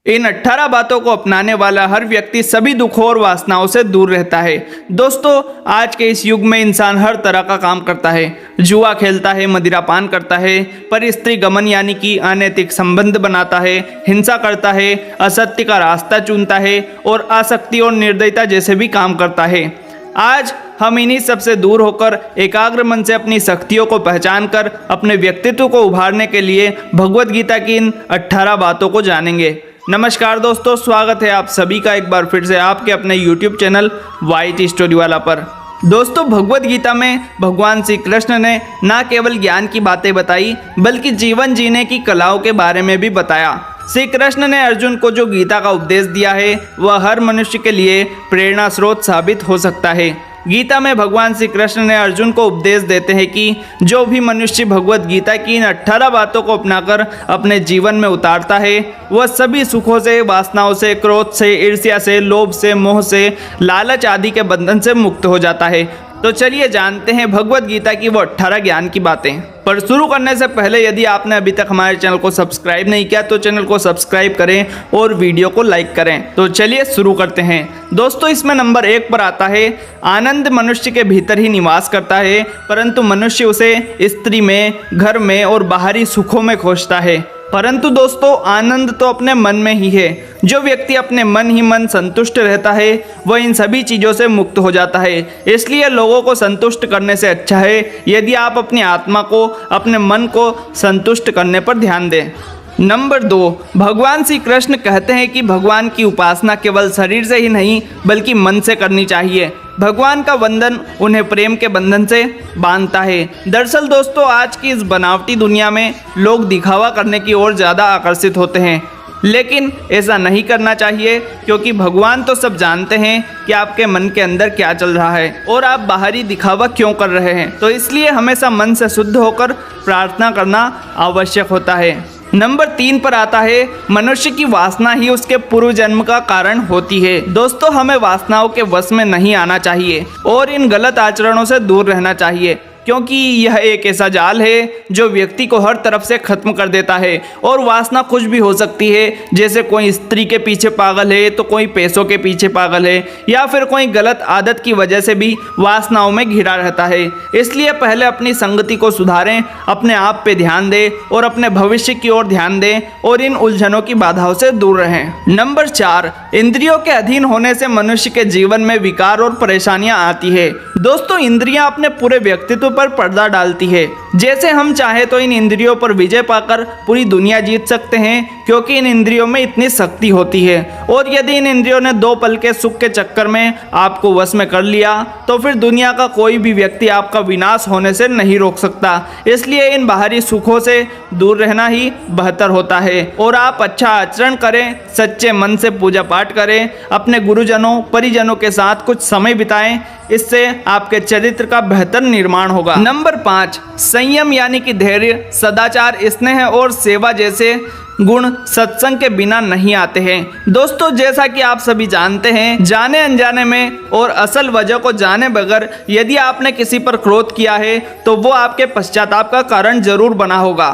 इन 18 बातों को अपनाने वाला हर व्यक्ति सभी दुखों और वासनाओं से दूर रहता है। दोस्तों, आज के इस युग में इंसान हर तरह का काम करता है। जुआ खेलता है, मदिरापान करता है, पर स्त्री गमन यानी कि अनैतिक संबंध बनाता है, हिंसा करता है, असत्य का रास्ता चुनता है और आसक्ति और निर्दयता जैसे भी काम करता है। आज हम इन्हीं सबसे दूर होकर एकाग्र मन से अपनी शक्तियों को पहचान कर अपने व्यक्तित्व को उभारने के लिए भगवद गीता की इन 18 बातों को जानेंगे। नमस्कार दोस्तों, स्वागत है आप सभी का एक बार फिर से आपके अपने YouTube चैनल वाइट स्टोरी वाला पर। दोस्तों, भगवद गीता में भगवान श्री कृष्ण ने न केवल ज्ञान की बातें बताई बल्कि जीवन जीने की कलाओं के बारे में भी बताया। श्री कृष्ण ने अर्जुन को जो गीता का उपदेश दिया है वह हर मनुष्य के लिए प्रेरणा स्रोत साबित हो सकता है। गीता में भगवान श्री कृष्ण ने अर्जुन को उपदेश देते हैं कि जो भी मनुष्य भगवद गीता की इन 18 बातों को अपनाकर अपने जीवन में उतारता है वह सभी सुखों से, वासनाओं से, क्रोध से, ईर्ष्या से, लोभ से, मोह से, लालच आदि के बंधन से मुक्त हो जाता है। तो चलिए जानते हैं भगवद गीता की वो 18 ज्ञान की बातें। पर शुरू करने से पहले यदि आपने अभी तक हमारे चैनल को सब्सक्राइब नहीं किया तो चैनल को सब्सक्राइब करें और वीडियो को लाइक करें। तो चलिए शुरू करते हैं। दोस्तों, इसमें नंबर 1 पर आता है, आनंद मनुष्य के भीतर ही निवास करता है, परंतु मनुष्य उसे स्त्री में, घर में और बाहरी सुखों में खोजता है। परंतु दोस्तों, आनंद तो अपने मन में ही है। जो व्यक्ति अपने मन ही मन संतुष्ट रहता है वह इन सभी चीज़ों से मुक्त हो जाता है। इसलिए लोगों को संतुष्ट करने से अच्छा है यदि आप अपनी आत्मा को, अपने मन को संतुष्ट करने पर ध्यान दें। नंबर 2, भगवान श्री कृष्ण कहते हैं कि भगवान की उपासना केवल शरीर से ही नहीं बल्कि मन से करनी चाहिए। भगवान का वंदन उन्हें प्रेम के बंधन से बांधता है। दरअसल दोस्तों, आज की इस बनावटी दुनिया में लोग दिखावा करने की ओर ज़्यादा आकर्षित होते हैं, लेकिन ऐसा नहीं करना चाहिए क्योंकि भगवान तो सब जानते हैं कि आपके मन के अंदर क्या चल रहा है और आप बाहरी दिखावा क्यों कर रहे हैं। तो इसलिए हमेशा मन से शुद्ध होकर प्रार्थना करना आवश्यक होता है। नंबर 3 पर आता है, मनुष्य की वासना ही उसके पूर्व जन्म का कारण होती है। दोस्तों, हमें वासनाओं के वश में नहीं आना चाहिए और इन गलत आचरणों से दूर रहना चाहिए क्योंकि यह एक ऐसा जाल है जो व्यक्ति को हर तरफ से खत्म कर देता है। और वासना कुछ भी हो सकती है, जैसे कोई स्त्री के पीछे पागल है तो कोई पैसों के पीछे पागल है या फिर कोई गलत आदत की वजह से भी वासनाओं में घिरा रहता है। इसलिए पहले अपनी संगति को सुधारें, अपने आप पे ध्यान दें और अपने भविष्य की ओर ध्यान दें और इन उलझनों की बाधाओं से दूर रहें। नंबर 4, इंद्रियों के अधीन होने से मनुष्य के जीवन में विकार और परेशानियां आती है। दोस्तों, इंद्रियां अपने पूरे व्यक्तित्व पर पर्दा डालती है। जैसे हम चाहे तो इन इंद्रियों पर विजय पाकर पूरी दुनिया जीत सकते हैं क्योंकि इन इंद्रियों में इतनी शक्ति होती है। और यदि इन इंद्रियों ने 2 पल के सुख के चक्कर में आपको वश में कर लिया तो फिर दुनिया का कोई भी व्यक्ति आपका विनाश होने से नहीं रोक सकता। इसलिए इन बाहरी सुखों से दूर रहना ही बेहतर होता है और आप अच्छा आचरण करें, सच्चे मन से पूजा पाठ करें, अपने गुरुजनों, परिजनों के साथ कुछ समय बिताएं। इससे आपके चरित्र का बेहतर निर्माण होगा। नंबर 5, संयम यानी कि धैर्य, सदाचार, स्नेह और सेवा जैसे गुण सत्संग के बिना नहीं आते हैं। दोस्तों, जैसा कि आप सभी जानते हैं, जाने अनजाने में और असल वजह को जाने बगैर यदि आपने किसी पर क्रोध किया है तो वो आपके पश्चाताप का कारण जरूर बना होगा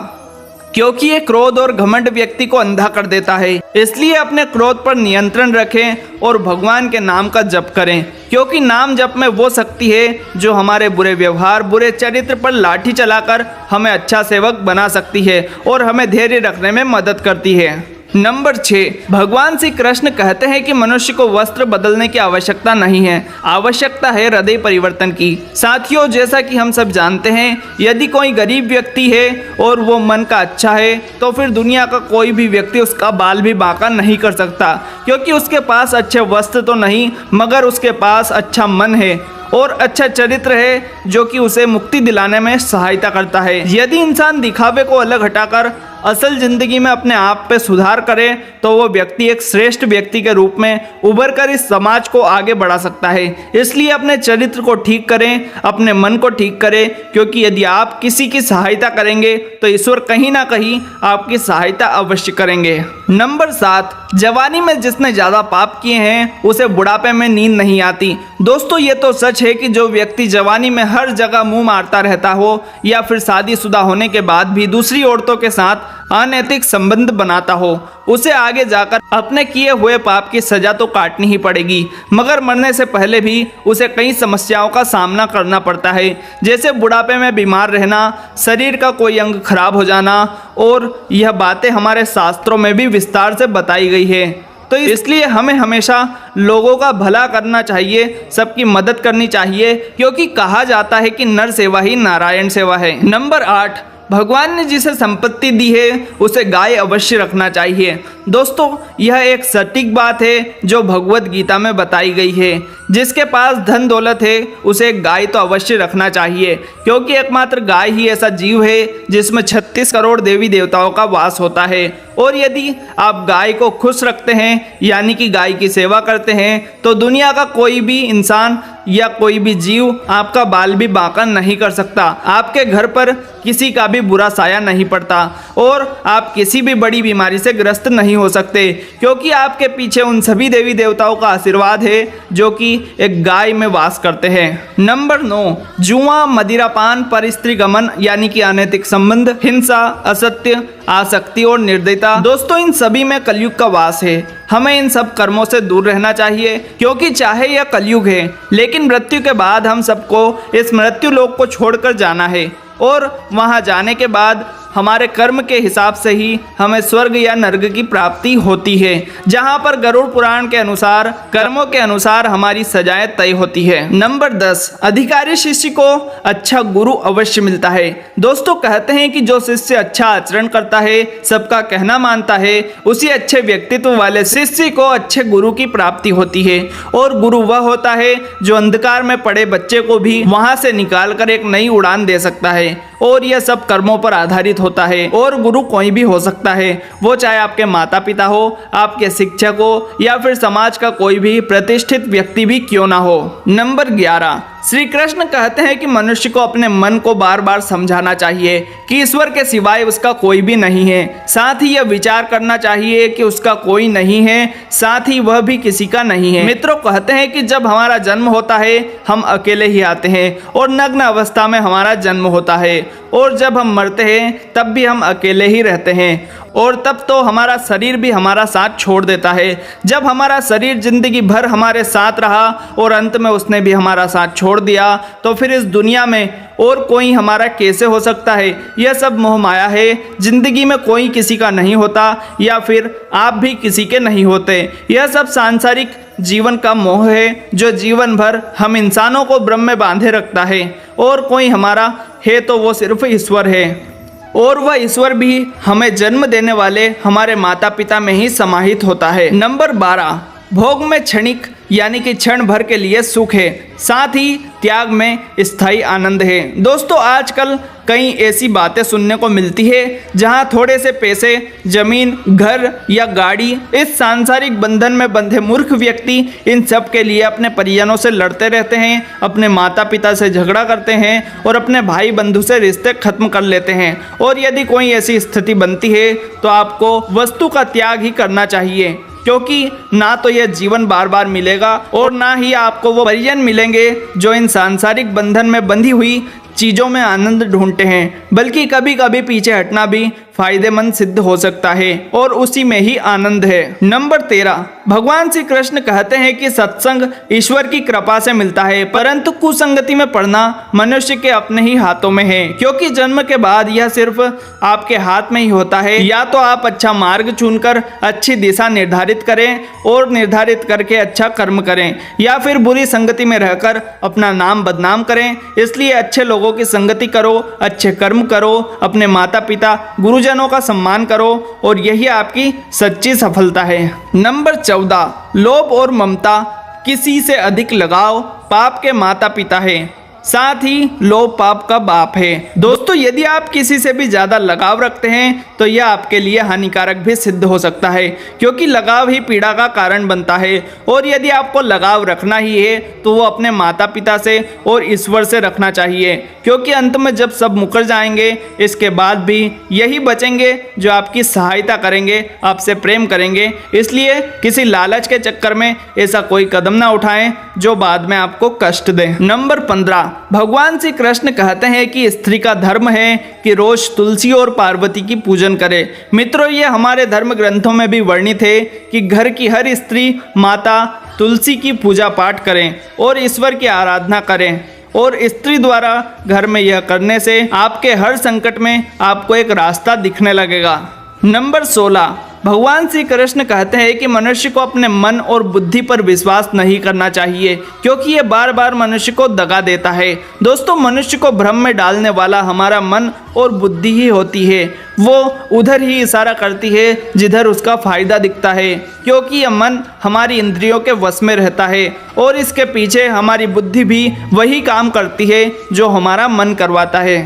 क्योंकि ये क्रोध और घमंड व्यक्ति को अंधा कर देता है। इसलिए अपने क्रोध पर नियंत्रण रखें और भगवान के नाम का जप करें क्योंकि नाम जप में वो शक्ति है जो हमारे बुरे व्यवहार, बुरे चरित्र पर लाठी चलाकर हमें अच्छा सेवक बना सकती है और हमें धैर्य रखने में मदद करती है। नंबर 6, भगवान श्री कृष्ण कहते हैं कि मनुष्य को वस्त्र बदलने की आवश्यकता नहीं है, आवश्यकता है हृदय परिवर्तन की। साथियों, जैसा कि हम सब जानते हैं, यदि कोई गरीब व्यक्ति है और वो मन का अच्छा है तो फिर दुनिया का कोई भी व्यक्ति उसका बाल भी बांका नहीं कर सकता क्योंकि उसके पास अच्छे वस्त्र तो नहीं मगर उसके पास अच्छा मन है और अच्छा चरित्र है जो कि उसे मुक्ति दिलाने में सहायता करता है। यदि इंसान दिखावे को अलग हटाकर असल जिंदगी में अपने आप पे सुधार करे तो वो व्यक्ति एक श्रेष्ठ व्यक्ति के रूप में उभर कर इस समाज को आगे बढ़ा सकता है। इसलिए अपने चरित्र को ठीक करें, अपने मन को ठीक करें क्योंकि यदि आप किसी की सहायता करेंगे तो ईश्वर कहीं ना कहीं आपकी सहायता अवश्य करेंगे। नंबर 7, जवानी में जिसने ज़्यादा पाप किए हैं उसे बुढ़ापे में नींद नहीं आती। दोस्तों, ये तो सच है कि जो व्यक्ति जवानी में हर जगह मुंह मारता रहता हो या फिर शादीशुदा होने के बाद भी दूसरी औरतों के साथ अनैतिक संबंध बनाता हो, उसे आगे जाकर अपने किए हुए पाप की सजा तो काटनी ही पड़ेगी, मगर मरने से पहले भी उसे कई समस्याओं का सामना करना पड़ता है, जैसे बुढ़ापे में बीमार रहना, शरीर का कोई अंग खराब हो जाना, और यह बातें हमारे शास्त्रों में भी विस्तार से बताई गई है। तो इसलिए हमें हमेशा लोगों का भला करना चाहिए, सबकी मदद करनी चाहिए, क्योंकि कहा जाता है कि नर सेवा ही नारायण सेवा है। नंबर 8, भगवान ने जिसे संपत्ति दी है उसे गाय अवश्य रखना चाहिए। दोस्तों, यह एक सटीक बात है जो भगवत गीता में बताई गई है। जिसके पास धन दौलत है उसे एक गाय तो अवश्य रखना चाहिए, क्योंकि एकमात्र गाय ही ऐसा जीव है जिसमें 36 करोड़ देवी देवताओं का वास होता है। और यदि आप गाय को खुश रखते हैं, यानी कि गाय की सेवा करते हैं, तो दुनिया का कोई भी इंसान या कोई भी जीव आपका बाल भी बांका नहीं कर सकता, आपके घर पर किसी का भी बुरा साया नहीं पड़ता, और आप किसी भी बड़ी बीमारी से ग्रस्त नहीं हो सकते, क्योंकि आपके पीछे उन सभी देवी देवताओं का आशीर्वाद है जो कि एक गाय में वास करते हैं। नंबर 9, जुआ, मदिरापान, परस्त्री गमन यानी कि अनैतिक संबंध, हिंसा, असत्य, आसक्ति और निर्दयता। दोस्तों, इन सभी में कलयुग का वास है। हमें इन सब कर्मों से दूर रहना चाहिए, क्योंकि चाहे यह कलयुग है, लेकिन मृत्यु के बाद हम सबको इस मृत्यु लोक को छोड़कर जाना है, और वहां जाने के बाद हमारे कर्म के हिसाब से ही हमें स्वर्ग या नर्क की प्राप्ति होती है, जहां पर गरुड़ पुराण के अनुसार कर्मों के अनुसार हमारी सजाएं तय होती है। नंबर 10, अधिकारी शिष्य को अच्छा गुरु अवश्य मिलता है। दोस्तों, कहते हैं कि जो शिष्य अच्छा आचरण करता है, सबका कहना मानता है, उसी अच्छे व्यक्तित्व वाले शिष्य को अच्छे गुरु की प्राप्ति होती है। और गुरु वह होता है जो अंधकार में पड़े बच्चे को भी वहां से निकालकर एक नई उड़ान दे सकता है, और यह सब कर्मों पर आधारित होता है। और गुरु कोई भी हो सकता है, वो चाहे आपके माता पिता हो, आपके शिक्षक हो, या फिर समाज का कोई भी प्रतिष्ठित व्यक्ति भी क्यों ना हो। नंबर 11, श्री कृष्ण कहते हैं कि मनुष्य को अपने मन को बार बार समझाना चाहिए कि ईश्वर के सिवाय उसका कोई भी नहीं है। साथ ही यह विचार करना चाहिए कि उसका कोई नहीं है, साथ ही वह भी किसी का नहीं है। मित्रों, कहते हैं कि जब हमारा जन्म होता है हम अकेले ही आते हैं, और नग्न अवस्था में हमारा जन्म होता है, और जब हम मरते हैं तब भी हम अकेले ही रहते हैं, और तब तो हमारा शरीर भी हमारा साथ छोड़ देता है। जब हमारा शरीर जिंदगी भर हमारे साथ रहा और अंत में उसने भी हमारा साथ छोड़ दिया, तो फिर इस दुनिया में और कोई हमारा कैसे हो सकता है। यह सब मोह माया है। जिंदगी में कोई किसी का नहीं होता, या फिर आप भी किसी के नहीं होते। यह सब सांसारिक जीवन का मोह है जो जीवन भर हम इंसानों को भ्रम में बांधे रखता है, और कोई हमारा है तो वो सिर्फ ईश्वर है, और वह ईश्वर भी हमें जन्म देने वाले हमारे माता पिता में ही समाहित होता है। नंबर 12, भोग में क्षणिक यानी कि क्षण भर के लिए सुख है, साथ ही त्याग में स्थायी आनंद है। दोस्तों, आजकल कई ऐसी बातें सुनने को मिलती है जहां थोड़े से पैसे, जमीन, घर या गाड़ी, इस सांसारिक बंधन में बंधे मूर्ख व्यक्ति इन सब के लिए अपने परिजनों से लड़ते रहते हैं, अपने माता पिता से झगड़ा करते हैं, और अपने भाई बंधु से रिश्ते खत्म कर लेते हैं। और यदि कोई ऐसी स्थिति बनती है तो आपको वस्तु का त्याग ही करना चाहिए, क्योंकि ना तो यह जीवन बार बार मिलेगा, और ना ही आपको वो परिजन मिलेंगे जो इन सांसारिक बंधन में बंधी हुई चीज़ों में आनंद ढूंढते हैं। बल्कि कभी कभी पीछे हटना भी फायदेमंद सिद्ध हो सकता है, और उसी में ही आनंद है। नंबर 13, भगवान श्री कृष्ण कहते हैं कि सत्संग ईश्वर की कृपा से मिलता है, परंतु कुसंगति में पड़ना मनुष्य के अपने ही हाथों में है, क्योंकि जन्म के बाद यह सिर्फ आपके हाथ में ही होता है। या तो आप अच्छा मार्ग चुनकर अच्छी दिशा निर्धारित करें और निर्धारित करके अच्छा कर्म करें, या फिर बुरी संगति में रहकर अपना नाम बदनाम करें। इसलिए अच्छे लोगों की संगति करो, अच्छे कर्म करो, अपने माता पिता गुरुजनों का सम्मान करो, और यही आपकी सच्ची सफलता है। नंबर 14, लोभ और ममता, किसी से अधिक लगाव पाप के माता पिता है, साथ ही लोभ पाप का बाप है। दोस्तों, यदि आप किसी से भी ज़्यादा लगाव रखते हैं तो यह आपके लिए हानिकारक भी सिद्ध हो सकता है, क्योंकि लगाव ही पीड़ा का कारण बनता है। और यदि आपको लगाव रखना ही है तो वो अपने माता पिता से और ईश्वर से रखना चाहिए, क्योंकि अंत में जब सब मुकर जाएंगे इसके बाद भी यही बचेंगे जो आपकी सहायता करेंगे, आपसे प्रेम करेंगे। इसलिए किसी लालच के चक्कर में ऐसा कोई कदम ना उठाएं जो बाद में आपको कष्ट दे। नंबर 15, भगवान श्री कृष्ण कहते हैं कि स्त्री का धर्म है कि रोज तुलसी और पार्वती की पूजन करे। मित्रों, ये हमारे धर्म ग्रंथों में भी वर्णित है कि घर की हर स्त्री माता तुलसी की पूजा पाठ करें और ईश्वर की आराधना करें, और स्त्री द्वारा घर में यह करने से आपके हर संकट में आपको एक रास्ता दिखने लगेगा। नंबर 16, भगवान श्री कृष्ण कहते हैं कि मनुष्य को अपने मन और बुद्धि पर विश्वास नहीं करना चाहिए, क्योंकि ये बार बार मनुष्य को दगा देता है। दोस्तों, मनुष्य को भ्रम में डालने वाला हमारा मन और बुद्धि ही होती है। वो उधर ही इशारा करती है जिधर उसका फायदा दिखता है, क्योंकि यह मन हमारी इंद्रियों के वश में रहता है और इसके पीछे हमारी बुद्धि भी वही काम करती है जो हमारा मन करवाता है।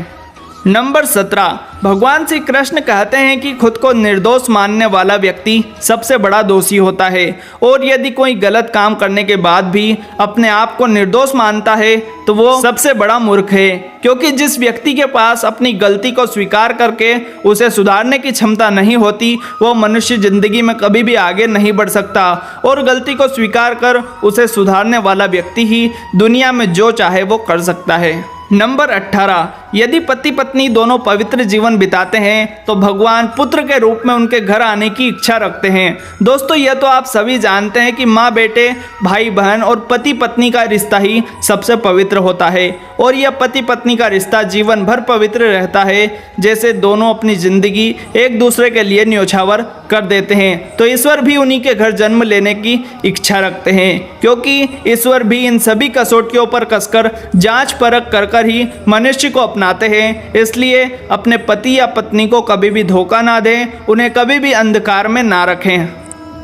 नंबर 17, भगवान श्री कृष्ण कहते हैं कि खुद को निर्दोष मानने वाला व्यक्ति सबसे बड़ा दोषी होता है, और यदि कोई गलत काम करने के बाद भी अपने आप को निर्दोष मानता है तो वो सबसे बड़ा मूर्ख है, क्योंकि जिस व्यक्ति के पास अपनी गलती को स्वीकार करके उसे सुधारने की क्षमता नहीं होती, वो मनुष्य जिंदगी में कभी भी आगे नहीं बढ़ सकता, और गलती को स्वीकार कर उसे सुधारने वाला व्यक्ति ही दुनिया में जो चाहे वो कर सकता है। नंबर 18, यदि पति पत्नी दोनों पवित्र जीवन बिताते हैं तो भगवान पुत्र के रूप में उनके घर आने की इच्छा रखते हैं। दोस्तों, यह तो आप सभी जानते हैं कि माँ बेटे, भाई बहन और पति पत्नी का रिश्ता ही सबसे पवित्र होता है, और यह पति पत्नी का रिश्ता जीवन भर पवित्र रहता है, जैसे दोनों अपनी जिंदगी एक दूसरे के लिए न्योछावर कर देते हैं। तो ईश्वर भी उन्हीं के घर जन्म लेने की इच्छा रखते हैं, क्योंकि ईश्वर भी इन सभी कसौटियों पर कसकर जांच परख कर ही मनुष्य को अपनाते हैं। इसलिए अपने पति या पत्नी को कभी भी धोखा ना दें, उन्हें कभी भी अंधकार में ना रखें।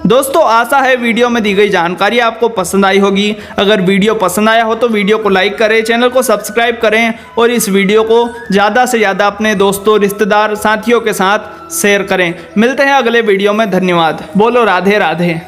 दोस्तों, आशा है वीडियो में दी गई जानकारी आपको पसंद आई होगी। अगर वीडियो पसंद आया हो तो वीडियो को लाइक करें, चैनल को सब्सक्राइब करें और इस वीडियो को ज़्यादा से ज़्यादा अपने दोस्तों, रिश्तेदार, साथियों के साथ शेयर करें। मिलते हैं अगले वीडियो में। धन्यवाद। बोलो राधे राधे।